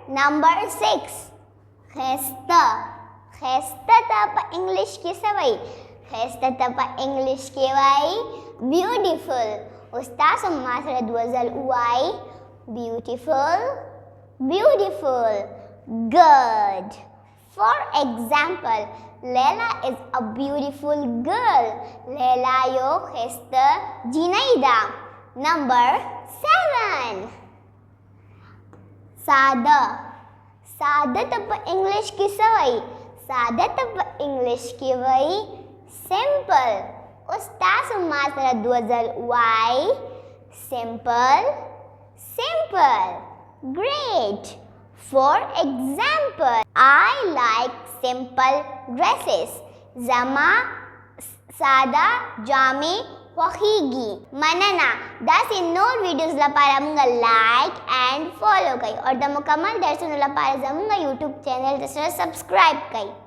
Number 6. خیسته. خیسته ته په انګلیش کې څه وایي؟ خیسته ته په انګلیش کې وایي beautiful. اوس تاسو ما سره دوه ځل ووایئ beautiful, beautiful. Good. For example, Leila is a beautiful girl. Leila yo khesta jinaida. Number 7. Sada. Sada tab English ki savai. Sada tab English ki vai simple. Ustaz matra duazal why simple, simple. Great. For example, I like simple dresses. Zama sada jame خوخیږي. مننه. داسې نور ویډیوز لپاره موږ لایک اینڈ فالو کوئ او د مکمل درسونو لپاره زموږ یوټیوب چینل سره سبسکرایب کوئ.